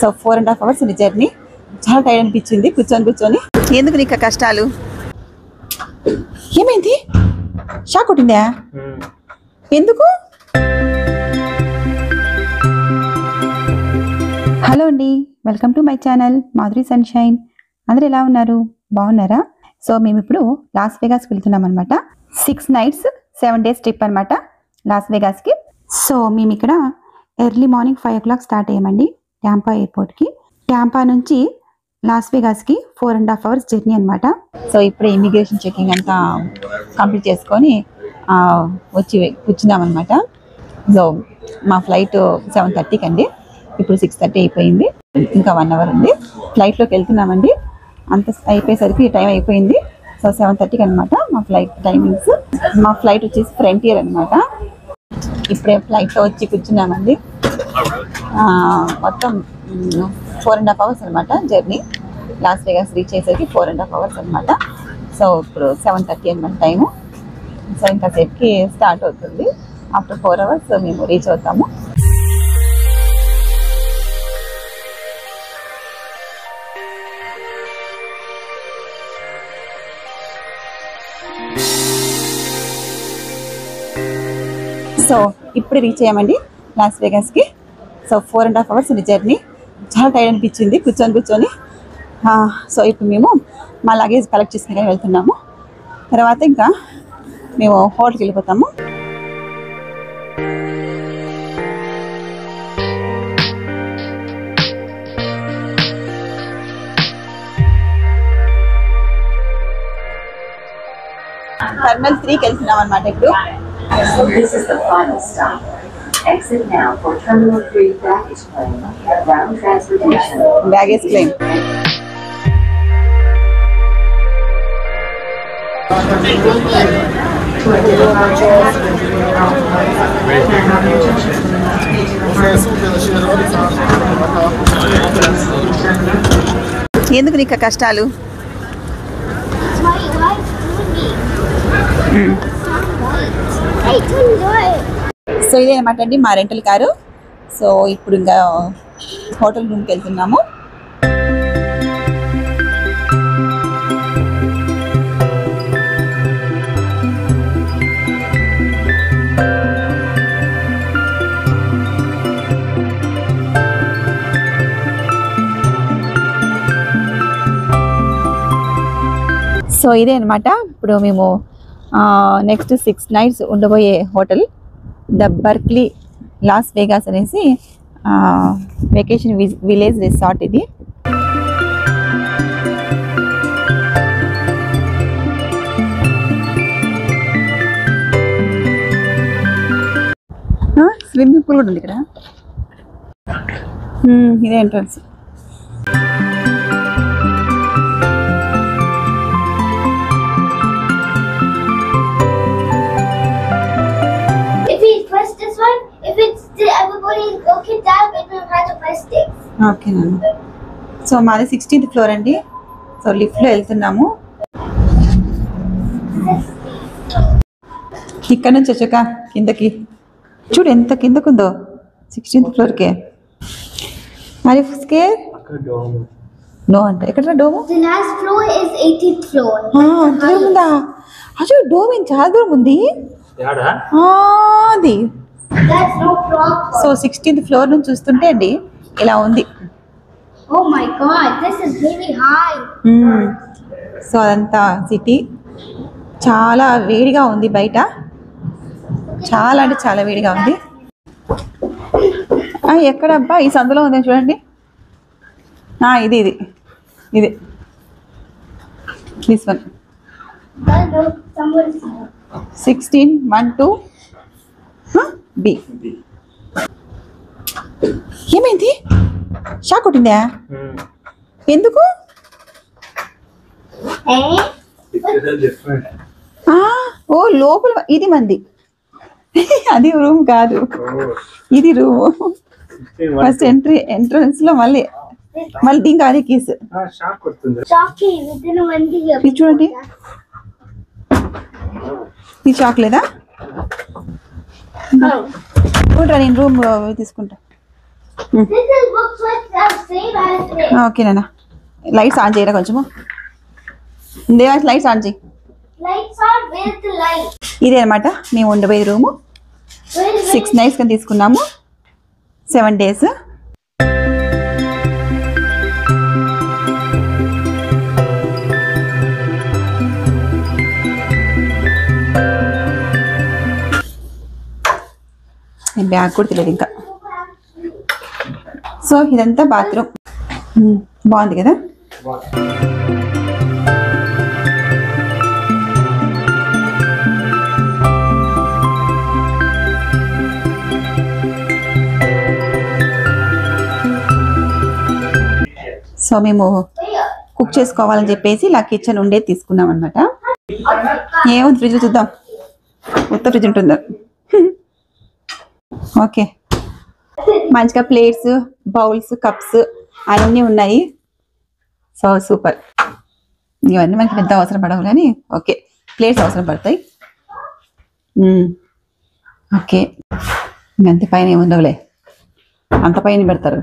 So 4.5 hours ఉంది journey. చాలా tyre అనిపించింది కూర్చొని. ఎందుకు నీకు కష్టాలు? ఏమైంది? షాక్ కొట్టిందా? ఎందుకు? హలో అండి, welcome to my channel Madhuri sunshine. అందరు ఎలా ఉన్నారు? బాగున్నారా? సో మేము ఇప్పుడు లాస్ వెగాస్కి వెళ్తున్నాం అనమాట. 6 nights 7 days ట్రిప్ అనమాట లాస్ వెగాస్కి. సో మేము ఇక్కడ early morning 5 o'clock start అయ్యామండి Tampa ఎయిర్పోర్ట్కి. ట్యాంపా నుంచి లాస్ వెగాస్కి 4.5 hours జర్నీ అనమాట. సో ఇప్పుడే ఇమిగ్రేషన్ చెకింగ్ అంతా కంప్లీట్ చేసుకొని వచ్చి కూర్చున్నాం అనమాట. సో మా ఫ్లైట్ 7:30కి అండి, ఇప్పుడు 6:30 అయిపోయింది. ఇంకా 1 hour ఉంది. ఫ్లైట్లోకి వెళ్తున్నామండి. అంత అయిపోయేసరికి టైం అయిపోయింది. సో 7:30కి అనమాట మా ఫ్లైట్ టైమింగ్స్. మా ఫ్లైట్ వచ్చేసి ఫ్రంటియర్ అనమాట. ఇప్పుడే ఫ్లైట్లో వచ్చి కూర్చున్నామండి. మొత్తం 4.5 hours అనమాట జర్నీ. లాస్ వెగాస్ రీచ్ అయ్యేసరికి 4.5 hours అనమాట. సో ఇప్పుడు 7:30 అనమాట టైము. సో ఇంకా సేపుకి స్టార్ట్ అవుతుంది. ఆఫ్టర్ 4 hours మేము రీచ్ అవుతాము. సో ఇప్పుడు రీచ్ అయ్యామండి లాస్ వెగాస్కి. సో 4.5 hours ఉంది జర్నీ. చాలా టైర్ అనిపించింది కూర్చొని. సో ఇప్పుడు మేము మా లగేజ్ కలెక్ట్ చేసుకుని వెళ్తున్నాము. తర్వాత ఇంకా మేము హోటల్కి వెళ్ళిపోతాము. టర్మినల్ 3కి వెళ్తున్నాం అనమాట ఇప్పుడు. So this is the final stop. Exit now for Terminal 3 baggage claim. Ground transportation. Baggage claim. ఎందుకు నీకు కష్టాలు? సో ఇదే అనమాట అండి మా రెంటల్ కారు. సో ఇప్పుడు ఇంకా హోటల్ రూమ్కి వెళ్తున్నాము. సో ఇదే అనమాట ఇప్పుడు మేము నెక్స్ట్ 6 nights ఉండబోయే hotel the Berkeley Las Vegas అనేసి వెకేషన్ విలేజ్ రిసార్ట్ ఇది. స్విమ్మింగ్ పూల్ కూడా ఉంది ఇక్కడ. ఇదే ఎంట్రన్స్. ఓకే నాన్న. సో మాది 16th floor అండి. సో లిఫ్ట్లో వెళ్తున్నాము. ఇక్కడ నుంచి వచ్చాక కిందకి చూడు ఎంత కిందకుందో 16th floorకే. మరి స్కేర్ నో అంటే ఎక్కడ డోము? దూరం ఉందా? అచ్చో డోమ్ ఏం చాలా దూరం ఉంది. అది సో 16th floor నుంచి చూస్తుంటే అండి ఇలా ఉంది. Oh my god, this is really high. So అదంతా సిటీ. చాలా వేడిగా ఉంది బయట. చాలా అంటే చాలా వేడిగా ఉంది. ఎక్కడబ్బా ఈ సందులో ఉంది చూడండి. ఇది దిస్ వన్ 1612 బి. ఏమైంది? షాక్ కొట్టిందా? ఎందుకు? ఓ లోపల ఇది మంది. అది రూమ్ కాదు, ఇది రూమ్. ఫస్ట్ ఎంట్రన్స్ లో మళ్ళీ దీనికి అదే కీస్. ఇది చూడండి, ఇది షాక్ లేదా? నేను రూమ్ తీసుకుంటా. This looks like same as this. Okay నాన్న లైట్స్ ఆన్ చేయరా కొంచెము దేవాంశ్ లైట్స్ ఆన్ చేయి Lights on. Where's the light? ఇదే అనమాట మేము ఉండబోయే రూము Where is 6 nights కింద తీసుకున్నాము 7 days. బ్యాగ్ కూడా తెలియదు ఇంకా. సో ఇదంతా బాత్రూమ్ బాగుంది కదా. సో మేము కుక్ చేసుకోవాలని చెప్పేసి ఇలా కిచెన్ ఉండేది తీసుకున్నాం అనమాట. ఏముంది ఫ్రిడ్జ్ చూద్దాం, కొత్త ఫ్రిడ్జ్ ఉంటుందా. ఓకే మంచిగా ప్లేట్స్ బౌల్స్ కప్స్ అన్నీ ఉన్నాయి. So super. ఇవన్నీ మనకి పెద్ద అవసరం పడవు కానీ ఓకే ప్లేట్స్ అవసరం పడతాయి. ఓకే ఇంకంత పైన ఏముండవులే, అంత పైన పెడతారు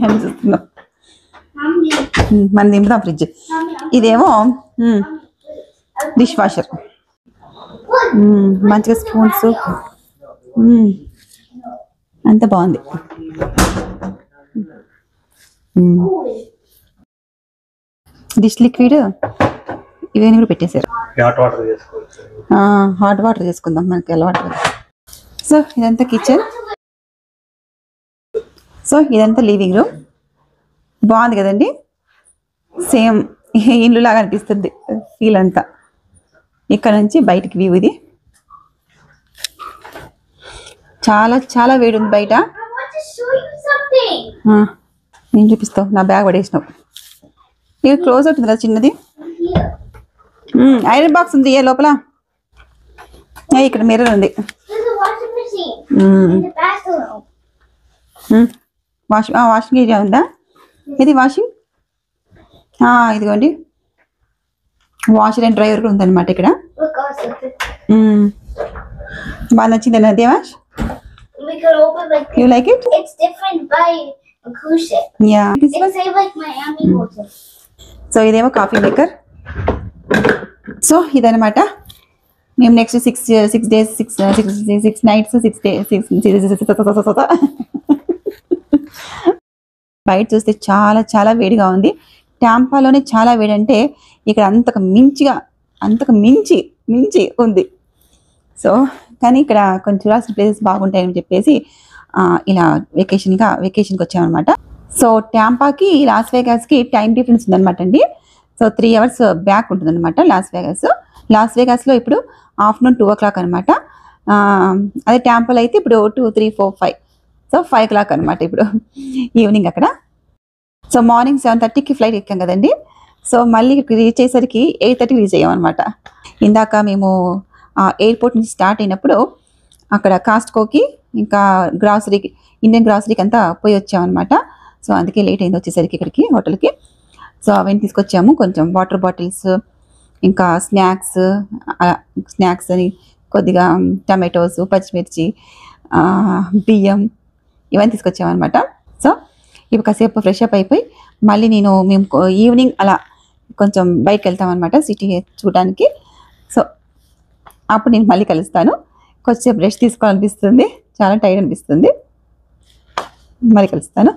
అని చూస్తున్నాం. మనం దింపుదాం ఫ్రిడ్జ్. ఇదేమో డిష్ వాషర్, మంచిగా స్పూన్స్ అంత బాగుంది. డిష్ లిక్విడ్ ఇవన్నీ కూడా పెట్టేశారు. హాట్ వాటర్ చేసుకుందాం మనకి అలవాటు. సో ఇదంతా కిచెన్. సో ఇదంతా లివింగ్ రూమ్. బాగుంది కదండి, సేమ్ ఇల్లు లాగా అనిపిస్తుంది ఫీల్ అంతా. ఇక్కడ నుంచి బయటికి వ్యూ ఇది. చాలా చాలా వేడి ఉంది బయట. I want to show you something. నేను చూపిస్తావు, నా బ్యాగ్ పడేసినావు. ఇది క్లోజ్ అవుతుంది కదా చిన్నది. Here. ఐరన్ బాక్స్ ఉంది ఏ లోపల. ఇక్కడ మిర్రర్ ఉంది. There's a washing machine in the bathroom. Washing area ఉందా? ఇది వాషింగ్. ఇదిగోండి వాషర్ అండ్ డ్రైవర్ కూడా ఉందన్నమాట ఇక్కడ. Look also. బాగా నచ్చింది దేవాష్. We can open like you like it? it's different by a cruise ship. Yeah. It's same like Miami water. So ఇదేమో coffee maker. So ఇదనమాట మేము నెక్స్ట్ 6 days 6 nights 6 days బయట చూస్తే చాలా చాలా వేడిగా ఉంది. ట్యాంపాలోనే చాలా వేడి అంటే ఇక్కడ అంతకు మించి ఉంది. సో కానీ ఇక్కడ కొంచెం చూడాల్సిన ప్లేసెస్ బాగుంటాయని చెప్పేసి ఇలా వెకేషన్కి వచ్చామన్నమాట. సో ట్యాంపాకి లాస్ వేగాస్కి టైం డిఫరెన్స్ ఉందన్నమాట అండి. సో 3 hours బ్యాక్ ఉంటుందన్నమాట లాస్ వేగాస్లో ఇప్పుడు ఆఫ్టర్నూన్ 2 o'clock అనమాట. అదే ట్యాంపాలో అయితే ఇప్పుడు 2, 3, 4, 5 సో 5 o'clock అనమాట ఇప్పుడు ఈవినింగ్ అక్కడ. సో మార్నింగ్ 7:30కి ఫ్లైట్ ఎక్కాం కదండి. సో మళ్ళీ రీచ్ అయ్యేసరికి 8:30కి రీచ్ అయ్యామన్నమాట. ఇందాక మేము ఎయిర్పోర్ట్ నుంచి స్టార్ట్ అయినప్పుడు అక్కడ కాస్ట్కోకి ఇంకా ఇండియన్ గ్రాసరీకి అంతా పోయి వచ్చామన్నమాట. సో అందుకే లేట్ అయింది వచ్చేసరికి ఇక్కడికి హోటల్కి. సో అవన్నీ తీసుకొచ్చాము, కొంచెం వాటర్ బాటిల్స్ ఇంకా స్నాక్స్ అని కొద్దిగా టమాటోస్ పచ్చిమిర్చి బియ్యం ఇవన్నీ తీసుకొచ్చామన్నమాట. సో ఇప్పుడు కాసేపు ఫ్రెష్ అప్ అయిపోయి మళ్ళీ మేము ఈవినింగ్ అలా కొంచెం బయటకు వెళ్తామన్నమాట సిటీ చూడడానికి. సో అప్పుడు నేను మళ్ళీ కలుస్తాను. కొంచెం రెస్ట్ తీసుకోవాలనిపిస్తుంది, చాలా టైర్డ్ అనిపిస్తుంది. మళ్ళీ కలుస్తాను.